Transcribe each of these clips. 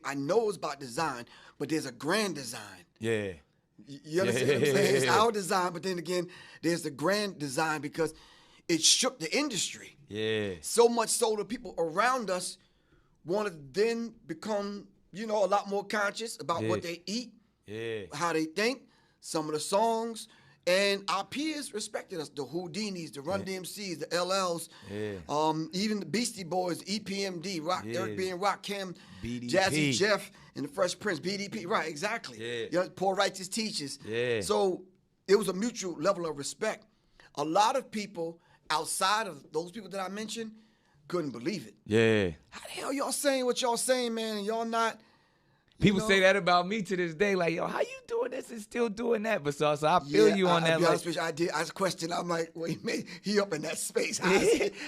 I know it's about design, but there's a grand design. Yeah. You understand what I'm saying? It's our design, but then again, there's the grand design because it shook the industry. Yeah. So much so the people around us want to then become, a lot more conscious about what they eat, how they think, some of the songs, and our peers respected us. The Houdinis, the Run DMCs, the LLs, even the Beastie Boys, EPMD, Eric B. and Rakim, BDP. Jazzy Jeff, and the Fresh Prince, BDP. Right, exactly. Yeah. Poor Righteous Teachers. Yeah. So it was a mutual level of respect. A lot of people outside of those people that I mentioned couldn't believe it. Yeah. How the hell y'all saying what y'all saying, man, and y'all not? People say that about me to this day, like, yo, how you doing this and still doing that? But so I feel you on that. I'll be honest with you, I did. I was questioning. I'm like, well, he up in that space.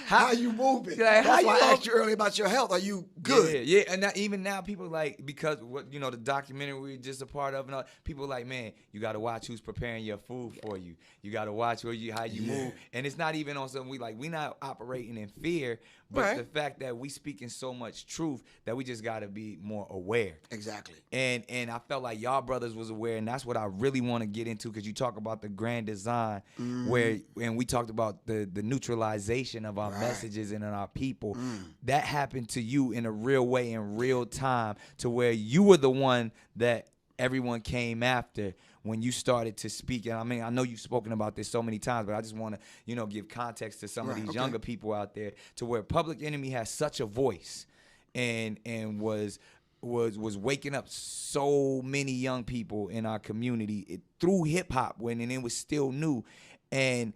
How you moving? Like, That's why I asked you earlier about your health. Are you good? Yeah. And even now, people like, because the documentary we're just a part of, and all, people like, man, you got to watch who's preparing your food for you. You got to watch how you move. And it's not even on something we not operating in fear, but the fact that we speaking so much truth that we just got to be more aware. Exactly. And I felt like y'all brothers was aware, and that's what I really want to get into, because you talk about the grand design, and we talked about the neutralization of our messages and in our people. That happened to you in a real way, in real time, to where you were the one that everyone came after when you started to speak. And I mean, I know you've spoken about this so many times, but I just want to, give context to some of these younger people out there, to where Public Enemy has such a voice and was waking up so many young people in our community through hip hop when it was still new. And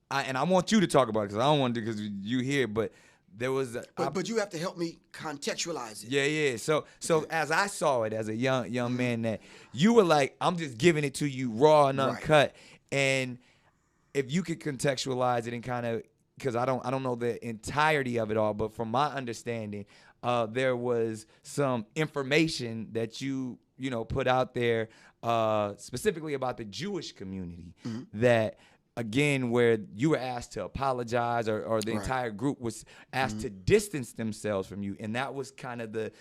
I want you to talk about it, because I don't want to, because you here, but there was but you have to help me contextualize it. Yeah. So as I saw it as a young man, that you were like, I'm just giving it to you raw and uncut. And if you could contextualize it and kind of, because I don't know the entirety of it all, but from my understanding, there was some information that you put out there specifically about the Jewish community that, again, where you were asked to apologize, or the entire group was asked to distance themselves from you. And that was kind of the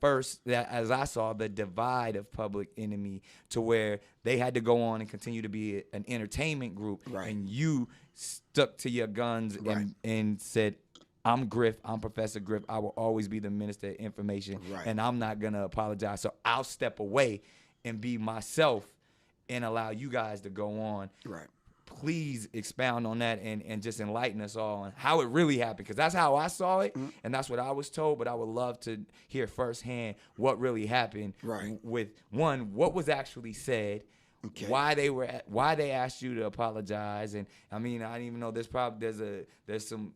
first, that, as I saw, the divide of Public Enemy, to where they had to go on and continue to be an entertainment group. And you stuck to your guns and said, I'm Griff. I'm Professor Griff. I will always be the minister of information, and I'm not going to apologize. So I'll step away and be myself and allow you guys to go on. Please expound on that and just enlighten us all on how it really happened, because that's how I saw it, and that's what I was told. But I would love to hear firsthand what really happened with, one, what was actually said, why they asked you to apologize. And I mean, I didn't even know there's some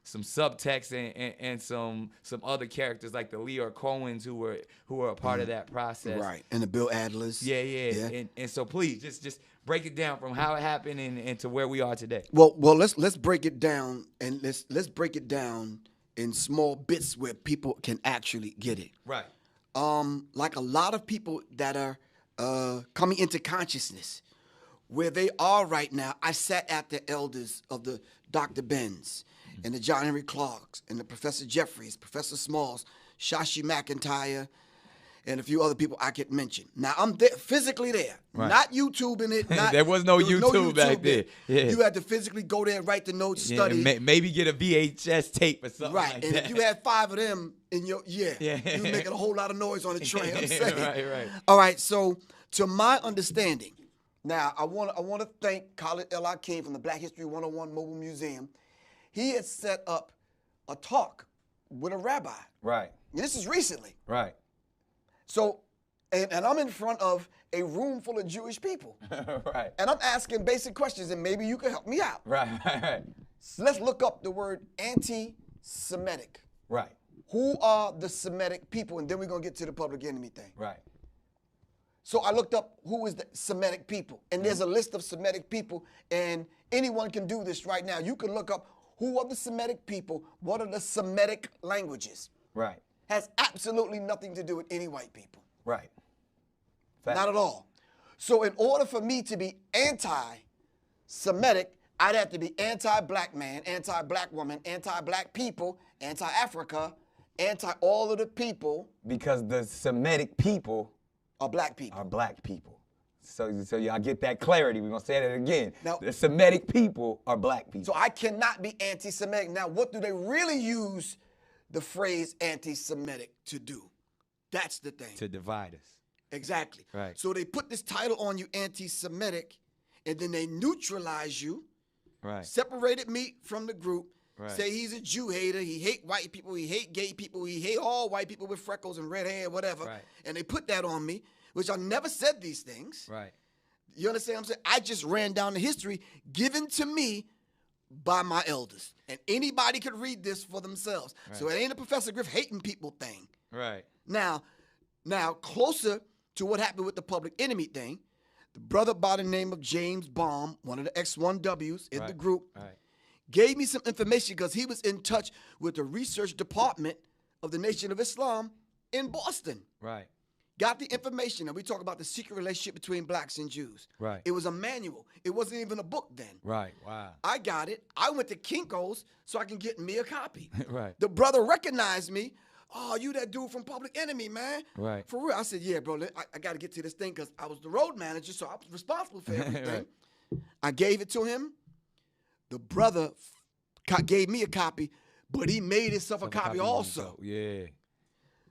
subtext and some other characters like the Leo Cohens who were a part of that process. And the Bill Adlers. Yeah. And so please just break it down from how it happened and to where we are today. Well, let's break it down, and let's break it down in small bits where people can actually get it. Like a lot of people that are coming into consciousness, where they are right now. I sat at the elders of the Dr. Benz and the John Henry Clarks and the Professor Jeffries, Professor Smalls, Shashi McIntyre, and a few other people I could mention. Now, I'm there, physically there, not YouTubing it. There was no YouTube back then. You had to physically go there, write the notes, study. And maybe get a VHS tape or something like and that. if you had 5 of them in your, you were making a whole lot of noise on the train. I'm saying. Right. All right, so to my understanding, now I want to thank Khalid El Hakim from the Black History 101 Mobile Museum. He had set up a talk with a rabbi. And this is recently. So, and I'm in front of a room full of Jewish people. And I'm asking basic questions, and maybe you can help me out. So let's look up the word anti-Semitic. Who are the Semitic people? And then we're going to get to the Public Enemy thing. So I looked up who is the Semitic people. And there's a list of Semitic people, and anyone can do this right now. You can look up who are the Semitic people, what are the Semitic languages. Has absolutely nothing to do with any white people. Not at all. So in order for me to be anti-Semitic, I'd have to be anti-black man, anti-black woman, anti-black people, anti-Africa, anti-all of the people. Because the Semitic people are black people. So y'all get that clarity. We're going to say that again. Now, the Semitic people are black people. So I cannot be anti-Semitic. Now, what do they really use the phrase anti-Semitic to do? That's the thing. To divide us. Exactly. Right. So they put this title on you, anti-Semitic, and then they neutralize you. Right. Separated me from the group. Right. Say he's a Jew hater. He hate white people. He hate gay people. He hate all white people with freckles and red hair, whatever. Right. And they put that on me, which I never said these things. Right. You understand what I'm saying? I just ran down the history given to me by my elders. And anybody could read this for themselves. Right. So it ain't a Professor Griff hating people thing. Right. Now, closer to what happened with the public enemy thing, the brother by the name of James Baum, one of the X1Ws in the group, gave me some information because he was in touch with the research department of the Nation of Islam in Boston. Right. Got the information, and we talk about the secret relationship between blacks and Jews. Right. It was a manual. It wasn't even a book then. Right. Wow. I got it. I went to Kinko's so I can get me a copy. Right. The brother recognized me. Oh, you that dude from Public Enemy, man. Right. For real. I said, yeah, bro, I got to get to this thing because I was the road manager, so I was responsible for everything. Right. I gave it to him. The brother gave me a copy, but he made himself a copy also. Yeah.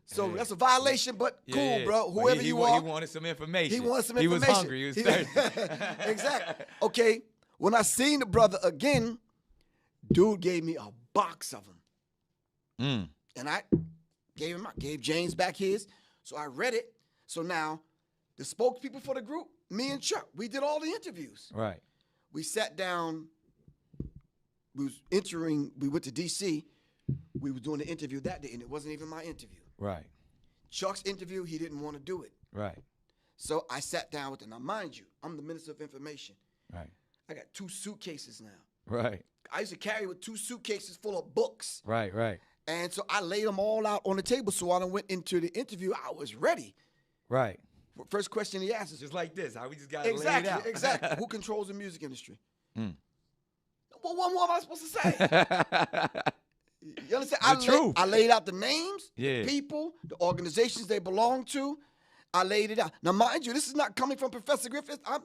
So that's a violation, but cool, bro. Whoever you are. He wanted some information. He wanted some He information. was hungry. He was thirsty. Exactly. Okay, when I seen the brother again, dude gave me a box of them. And I gave James back his. So I read it. So now, the spokespeople for the group, me and Chuck, we did all the interviews. Right. We sat down. We went to D.C. We were doing the interview that day, and it wasn't even my interview. Right. Chuck's interview, he didn't want to do it. Right. So I sat down with him. Now, mind you, I'm the Minister of Information. Right. I got 2 suitcases now. Right. I used to carry with 2 suitcases full of books. Right. Right. And so I laid them all out on the table. So when I went into the interview, I was ready. Right. First question he asked is, just like this, how we just got to lay it out. Exactly. Who controls the music industry? Well, what more am I supposed to say? You understand? I laid out the names, the people, the organizations they belong to. I laid it out. Now, mind you, this is not coming from Professor Griffith. I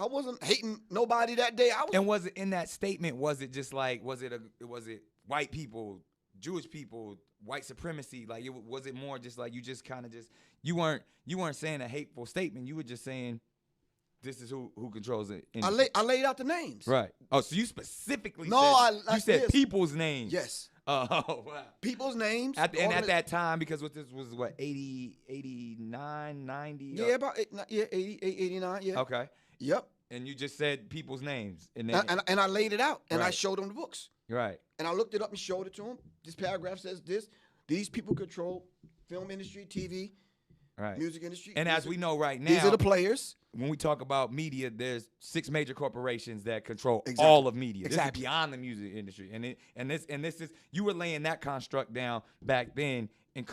wasn't hating nobody that day. And was it in that statement? Was it just like was it white people, Jewish people, white supremacy? Like was it more just like you just kind of just you weren't saying a hateful statement. You were just saying this is who controls it. I laid out the names. Right. Oh, so you specifically said people's names. Yes. Oh, wow. People's names. At that time, because this was what, 80, 89, 90? Yeah, about 80, 89, yeah. Okay. Yep. And you just said people's names. And I laid it out, and I Right. showed them the books. Right. And I looked it up and showed it to them. This paragraph says this. These people control film industry, TV, Right. music industry. And as we know right now, these are the players. When we talk about media, there's 6 major corporations that control Exactly. all of media. Exactly. This is beyond the music industry, and this is you were laying that construct down back then and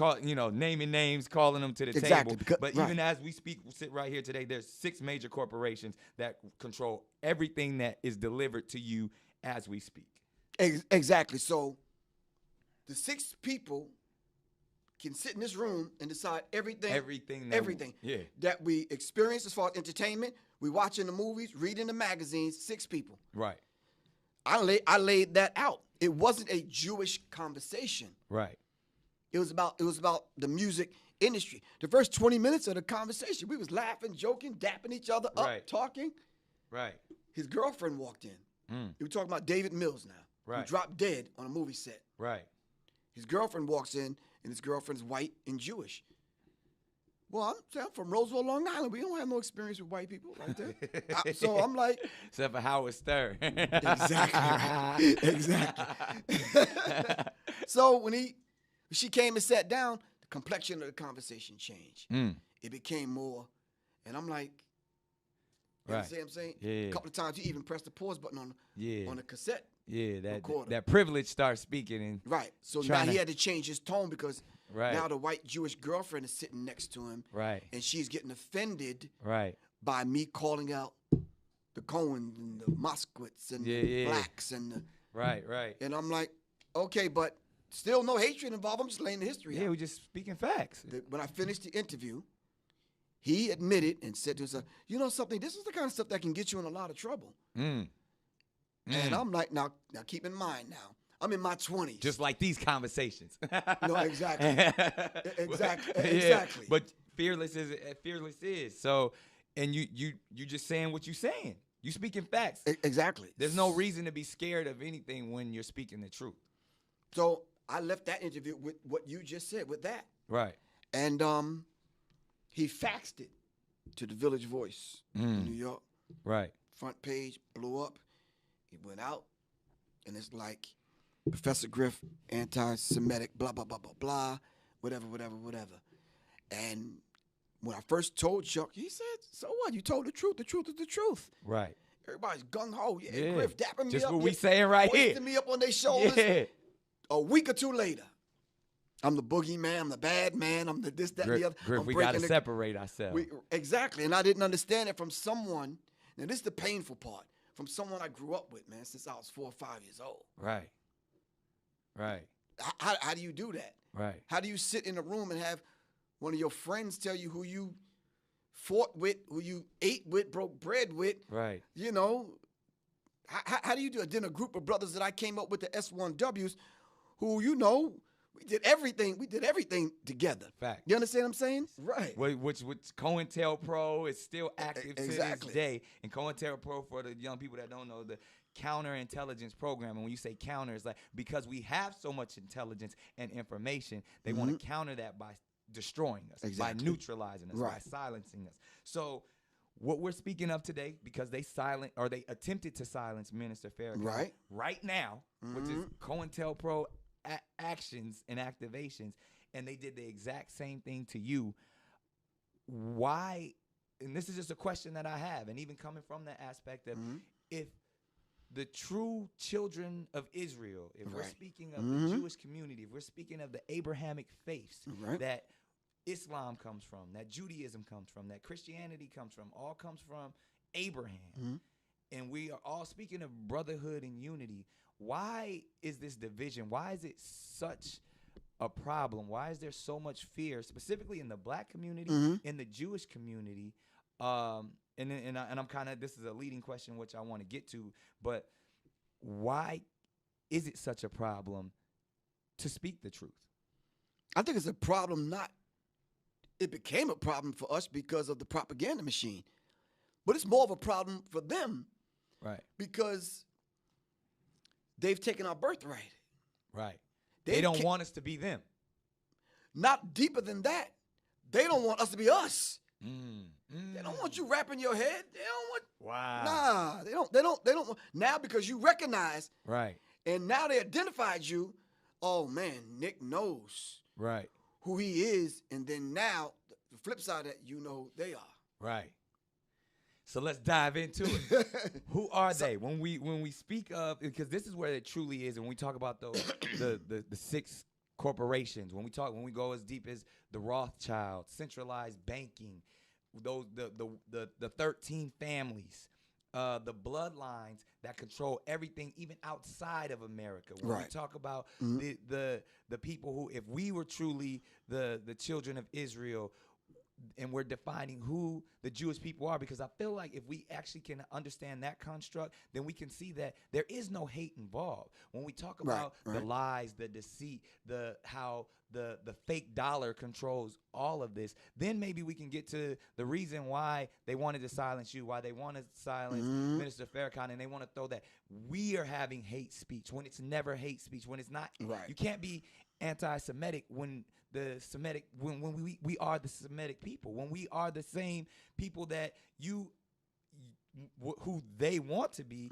naming names, calling them to the Exactly. table. But even as we sit right here today, there's 6 major corporations that control everything that is delivered to you as we speak. Exactly. So the 6 people can sit in this room and decide everything that we experience as far as entertainment. We watching the movies, reading the magazines. 6 people. Right. I laid that out. It wasn't a Jewish conversation. Right. It was about the music industry. The first 20 minutes of the conversation, we was laughing, joking, dapping each other up, Right. talking. Right. His girlfriend walked in. We were talking about David Mills now. Right. Who dropped dead on a movie set. Right. His girlfriend walks in, and his girlfriend's white and Jewish. Well, I'm from Roseville, Long Island. We don't have no experience with white people like that. So I'm like... Except for Howard Stern. Exactly right. Exactly. So when she came and sat down, the complexion of the conversation changed. It became more, and I'm like, you Right. see what I'm saying? Yeah. A couple of times he even pressed the pause button on the cassette. Yeah, recorder. that privilege starts speaking. And Right. So now he had to change his tone because now the white Jewish girlfriend is sitting next to him. Right. And she's getting offended Right. by me calling out the Cohens and the Moskowitz and the blacks and the, right. And I'm like, okay, but still no hatred involved. I'm just laying the history out. Yeah, we're just speaking facts. When I finished the interview, he admitted and said to himself, you know something, this is the kind of stuff that can get you in a lot of trouble. And I'm like, now keep in mind now, I'm in my 20s. Just like these conversations. No, exactly. Exactly. Yeah, Exactly. but fearless is. So, and you just saying what you're saying. You speaking facts. Exactly. There's no reason to be scared of anything when you're speaking the truth. So I left that interview with what you just said, with that. Right. And he faxed it to the Village Voice in New York. Right. Front page blew up. He went out, and it's like, Professor Griff, anti-Semitic, blah, blah, blah, blah, blah, whatever. And when I first told Chuck, he said, so what? You told the truth. The truth is the truth. Right. Everybody's gung-ho. Yeah, Griff dapping me just up. Just what we saying right here. Hoisting me up on their shoulders. Yeah. A week or two later, I'm the boogeyman, I'm the bad man, I'm the this, that, and the other. Griff, we got to separate ourselves. Exactly, and I didn't understand it from someone. Now, this is the painful part. From someone I grew up with, man, since I was 4 or 5 years old. Right. How do you do that? Right. How do you sit in a room and have one of your friends tell you who you fought with, who you ate with, broke bread with? Right. You know, how do you do it? Then a group of brothers that I came up with, the S1Ws, who, you know, we did everything together. Fact. You understand what I'm saying? Right. Which COINTELPRO is still active to Exactly. this day. And COINTELPRO, for the young people that don't know, the counterintelligence program. And when you say counter, it's like because we have so much intelligence and information, they want to counter that by destroying us, by neutralizing us, by silencing us. So what we're speaking of today, because they attempted to silence Minister Farrakhan right now, which is COINTELPRO actions and activations, and they did the exact same thing to you. Why? And this is just a question that I have, and even coming from the aspect of if the true children of Israel, if we're speaking of the Jewish community, if we're speaking of the Abrahamic faiths that Islam comes from, that Judaism comes from, that Christianity comes from, all comes from Abraham, and we are all speaking of brotherhood and unity. Why is this division? Why is it such a problem? Why is there so much fear, specifically in the black community, in the Jewish community? And I'm kind of, this is a leading question which I want to get to, but why is it such a problem to speak the truth? I think it's a problem it became a problem for us because of the propaganda machine, but it's more of a problem for them, right? Because they've taken our birthright. Right. They don't want us to be them. Not deeper than that. They don't want us to be us. They don't want you wrapping your head. They don't want. Wow. Nah, they don't want. Now because you recognize. Right. And now they identified you. Oh man, Nick knows. Right. Who he is, and then now the flip side of that, you know who they are. Right. So let's dive into it. Who are they? When we speak of, because this is where it truly is, and we talk about those the 6 corporations. When we go as deep as the Rothschilds, centralized banking, those the 13 families, the bloodlines that control everything, even outside of America. When we talk about the people who, if we were truly the children of Israel, and we're defining who the Jewish people are, because I feel like if we actually can understand that construct, then we can see that there is no hate involved. When we talk about the lies, the deceit, how the fake dollar controls all of this, then maybe we can get to the reason why they wanted to silence you, why they wanted to silence Minister Farrakhan, and they want to throw that we are having hate speech when it's never hate speech, when it's not. You can't be anti-Semitic when when we are the Semitic people, when we are the same people that who they want to be.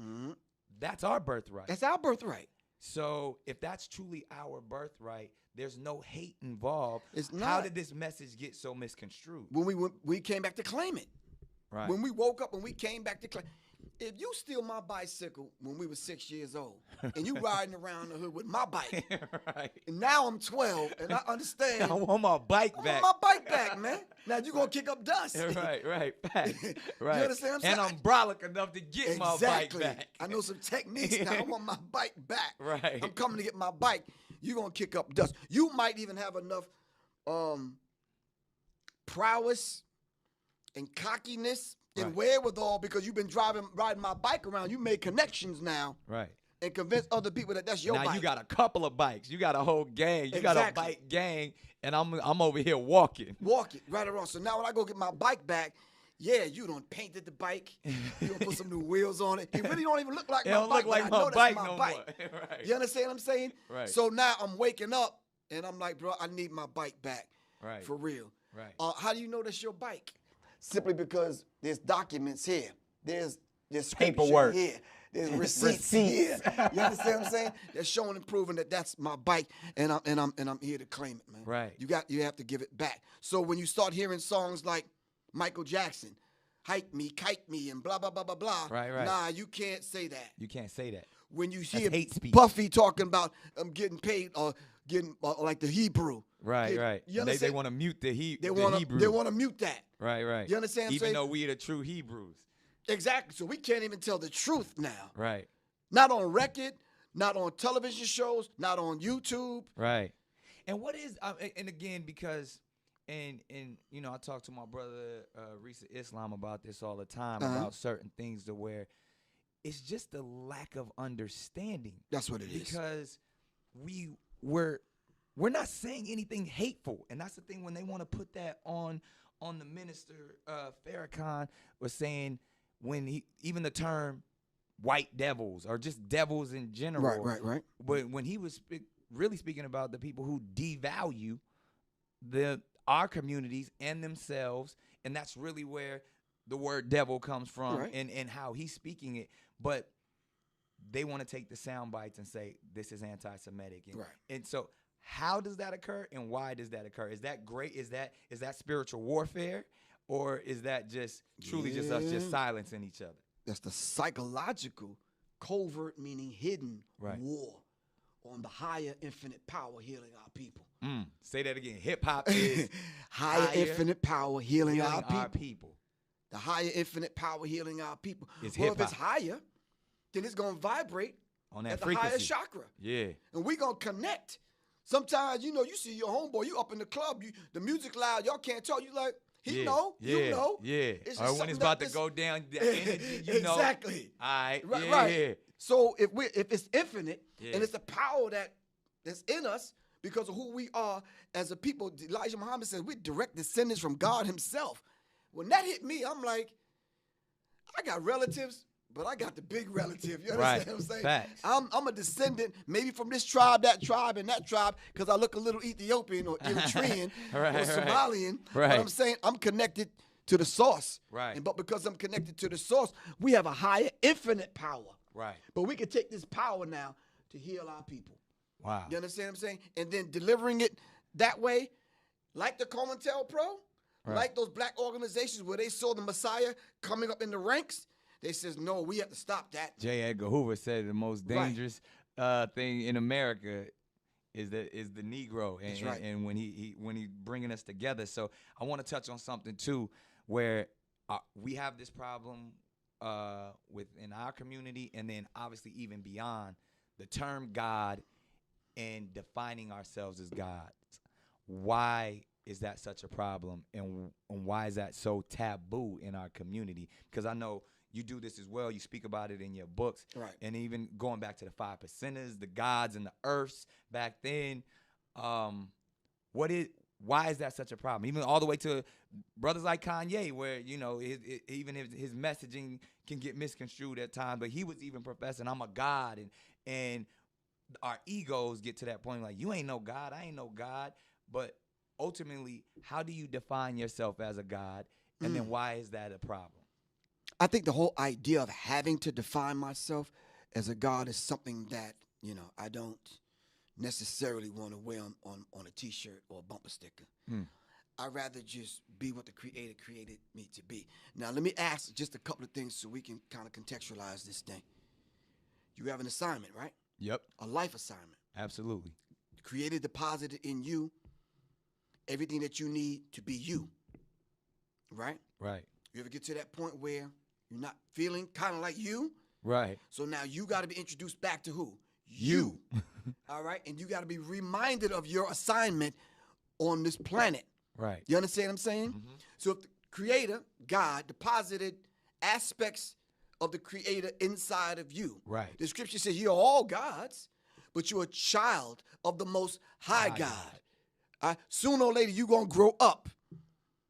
That's our birthright. That's our birthright. So if that's truly our birthright, there's no hate involved. It's not. How did this message get so misconstrued? When we came back to claim it. Right. When we woke up and we came back to claim, if you steal my bicycle when we were 6 years old, and you riding around the hood with my bike, Right. and now I'm 12, and I understand. I want my bike I back. want my bike back, man. Now you gonna kick up dust. Right. Right. You Right. understand what I'm saying? And I'm brolic enough to get my bike back. I know some techniques now. I want my bike back. Right. I'm coming to get my bike. You're gonna kick up dust. You might even have enough prowess and cockiness and wherewithal because you've been riding my bike around. You made connections now. Right. And convince other people that that's your bike. Now you got a couple of bikes. You got a whole gang. You got a Exactly. bike gang, and I'm over here walking. Walking, right or wrong. So now when I go get my bike back, yeah, you done painted the bike. You done put some new wheels on it. It really don't even look like It my don't bike. look like but I my know bike that's my no bike. more. Right. You understand what I'm saying? Right. So now I'm waking up and I'm like, bro, I need my bike back. Right. For real. Right. How do you know that's your bike? Simply because there's documents here. There's scripture Paperwork. here. There's receipts here. You understand what I'm saying? That's showing and proving that that's my bike, and I'm here to claim it, man. Right. You have to give it back. So when you start hearing songs like Michael Jackson, "Hike Me, Kite Me," and blah blah blah blah blah, Right, right. nah, you can't say that. You can't say that. When you hear hate speech. Puffy talking about getting paid or getting like the Hebrew, Right, right. You And they understand? want to mute the They Hebrew. want to mute that. Right, right. You understand what I'm Even saying? though we the true Hebrews. Exactly. So we can't even tell the truth now. Right, Not on record, not on television shows, not on YouTube. right. And what is and again because and you know I talk to my brother Risa Islam about this all the time about certain things to where it's just a lack of understanding. That's what it is. Because we're not saying anything hateful, and that's the thing when they want to put that on the minister Farrakhan was saying when even the term white devils or just devils in general. Right. But when he was really speaking about the people who devalue our communities and themselves, and that's really where the word devil comes from and how he's speaking it. But they want to take the sound bites and say this is anti-Semitic. And so how does that occur and why does that occur? Is that great? Is that spiritual warfare? Or is that just truly just us just silencing each other? That's the psychological, covert, meaning hidden war on the higher infinite power healing our people. Say that again. Hip hop is higher infinite power healing our people. people. The higher infinite power healing our people. It's well, if hip-hop. it's higher, then it's going to vibrate On that at the frequency. higher chakra. Yeah. And we going to connect. Sometimes, you see your homeboy, you up in the club, the music loud, y'all can't talk. You like, you know. Yeah. It's just Or when something it's about that to go down, the energy, you know. Exactly. All right. Right. So if it's infinite Yeah. and it's the power that's in us because of who we are as a people, Elijah Muhammad says we're direct descendants from God himself. When that hit me, I'm like, I got relatives, but I got the big relative. You understand what I'm saying? Facts. I'm a descendant maybe from this tribe, that tribe, and that tribe because I look a little Ethiopian or Eritrean or Somalian. Right. But I'm saying I'm connected to the source. Right. But because I'm connected to the source, we have a higher infinite power. Right. But we can take this power now to heal our people. Wow. You understand what I'm saying? And then delivering it that way, like the COINTELPRO, like those black organizations where they saw the Messiah coming up in the ranks, they says, no, we have to stop that. J. Edgar Hoover said the most dangerous thing in America is the Negro, and, That's right. and when he bringing us together. So I want to touch on something too, where we have this problem within our community, and then obviously even beyond the term God and defining ourselves as gods. Why is that such a problem, and why is that so taboo in our community? Because I know you do this as well. You speak about it in your books. Right. And even going back to the 5 percenters, the gods and the earths back then, why is that such a problem? Even all the way to brothers like Kanye, where, even his messaging can get misconstrued at times, but he was even professing, I'm a God, and our egos get to that point like, you ain't no God, I ain't no God. But ultimately, how do you define yourself as a God, and then why is that a problem? I think the whole idea of having to define myself as a God is something that, I don't necessarily want to wear on a T-shirt or a bumper sticker. I'd rather just be what the Creator created me to be. Now, let me ask just a couple of things so we can kind of contextualize this thing. You have an assignment, right? Yep. A life assignment. Absolutely. The Creator deposited in you everything that you need to be you, right? Right. You ever get to that point where you're not feeling kind of like you? Right. So now you got to be introduced back to who? You. All right? And you got to be reminded of your assignment on this planet. Right. You understand what I'm saying? Mm-hmm. So if the Creator, God, deposited aspects of the Creator inside of you. Right. The scripture says you're all gods, but you're a child of the Most High God. Sooner or later, you're going to grow up.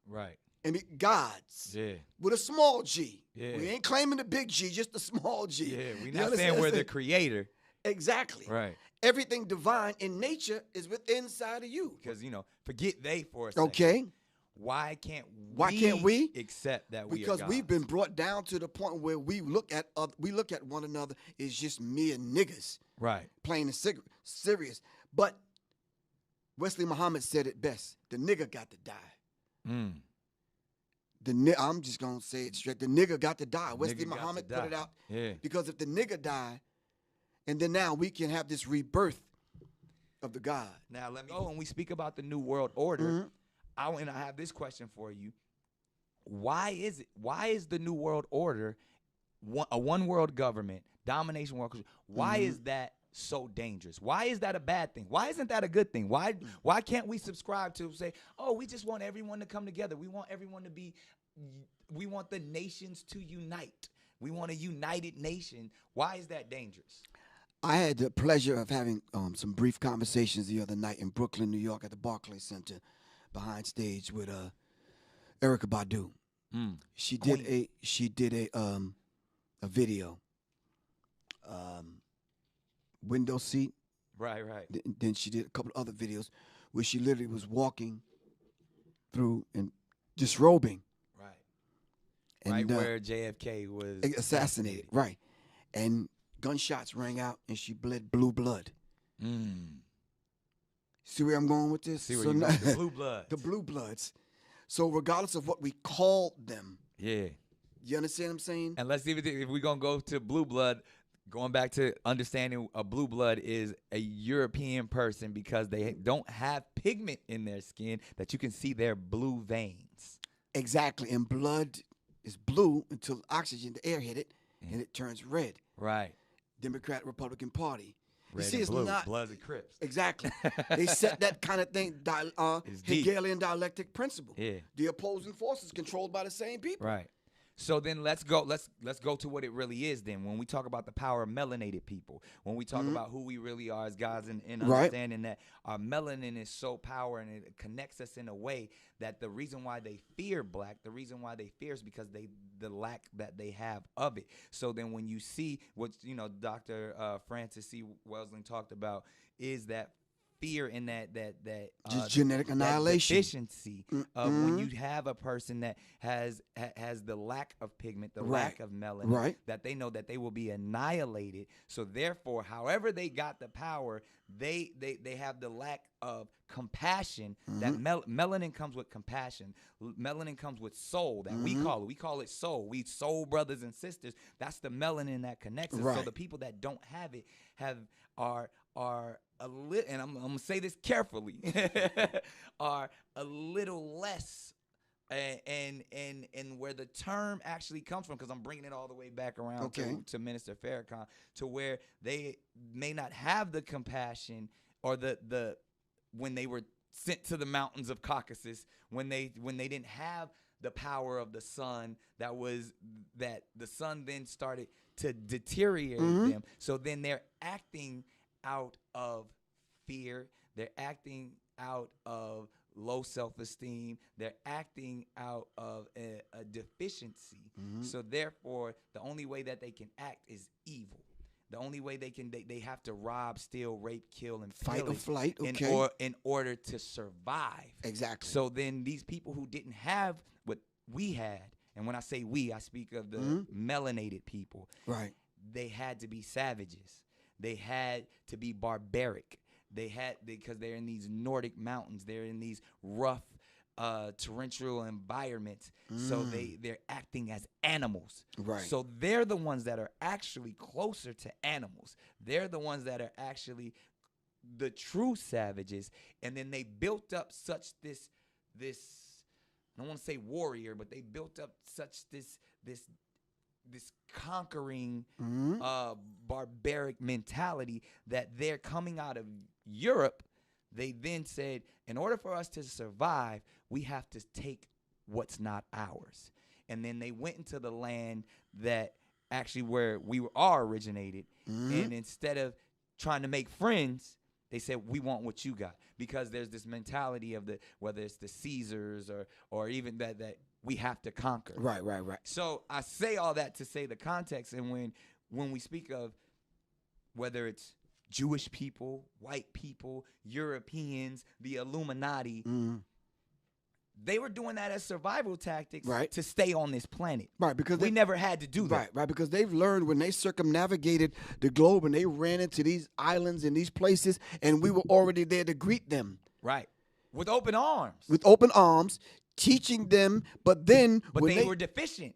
Right. And be gods. Yeah. With a small G. Yeah. We ain't claiming the big G, just the small G. Yeah, we're not saying we're the creator. Exactly. Right. Everything divine in nature is within inside of you. Because, forget they for a second. Okay. Why can't we accept that we are Because gods? we've been brought down to the point where we look at one another as just mere niggas. Right. Plain and serious. But Wesley Muhammad said it best. The nigga got to die. I'm just going to say it straight. The nigga got to die. Wesley Muhammad put it out. Yeah. Because if the nigga die, and then now we can have this rebirth of the God. Now let me go. When we speak about the New World Order, I have this question for you. Why is the New World Order a one world government, domination world? Why is that so dangerous? Why is that a bad thing? Why isn't that a good thing? Why can't we subscribe to say, oh, we just want everyone to come together. We want everyone to we want the nations to unite. We want a united nation. Why is that dangerous? I had the pleasure of having some brief conversations the other night in Brooklyn, New York at the Barclays Center behind stage with Erykah Badu. She did a video. Window seat. Right. Then she did a couple of other videos where she literally was walking through and disrobing. Right. And, where JFK was assassinated. Right. And gunshots rang out and she bled blue blood. See where I'm going with this? See where you're going. The blue bloods. The blue bloods. So regardless of what we called them. Yeah. You understand what I'm saying? And let's see if we're going to go to blue blood. Going back to understanding a blue blood is a European person because they don't have pigment in their skin that you can see their blue veins. Exactly. And blood is blue until oxygen, the air hit it, and it turns red. Right. Democrat, Republican Party. Red you see, and it's blue. not Bloods and Crips. Exactly. They set that kind of thing, Hegelian dialectic principle. Yeah. The opposing forces controlled by the same people. Right. So then let's go to what it really is then. When we talk about the power of melanated people, when we talk about who we really are as gods and understanding that our melanin is so powerful and it connects us in a way that the reason why they fear black, the reason why they fear is because the lack that they have of it. So then when you see what Dr. Francis C. Welsing talked about is that fear in that just genetic annihilation, deficiency of when you have a person that has the lack of pigment, the lack of melanin, that they know that they will be annihilated. So therefore, however they got the power, they have the lack of compassion. That melanin comes with compassion. Melanin comes with soul. That we call it soul. We soul brothers and sisters. That's the melanin that connects us. So the people that don't have it are a little, and I'm gonna say this carefully, are a little less, and where the term actually comes from, because I'm bringing it all the way back around to Minister Farrakhan, to where they may not have the compassion or the when they were sent to the mountains of Caucasus, when they didn't have the power of the sun, that the sun then started to deteriorate them. So then they're acting out of fear. They're acting out of low self-esteem. They're acting out of a deficiency. So therefore, the only way that they can act is evil. The only way they have to rob, steal, rape, kill, and fight or flight. In order to survive. Exactly. So then these people who didn't have what we had, and when I say we, I speak of the melanated people. Right. They had to be savages. They had to be barbaric. Because they're in these Nordic mountains. They're in these rough torrential environments. So they're acting as animals. Right. So they're the ones that are actually closer to animals. They're the ones that are actually the true savages. And then they built up such this I don't want to say warrior, but they built up such this conquering barbaric mentality that they're coming out of Europe. They then said, in order for us to survive, we have to take what's not ours. And then they went into the land that actually where we are originated. And instead of trying to make friends, they said, we want what you got. Because there's this mentality of whether it's the Caesars or even that we have to conquer. Right. So I say all that to say the context. And when we speak of whether it's Jewish people, white people, Europeans, the Illuminati, they were doing that as survival tactics to stay on this planet. Right, because we never had to do that. Right, because they've learned when they circumnavigated the globe and they ran into these islands and these places, and we were already there to greet them. Right, with open arms. With open arms, teaching them, but then they were deficient.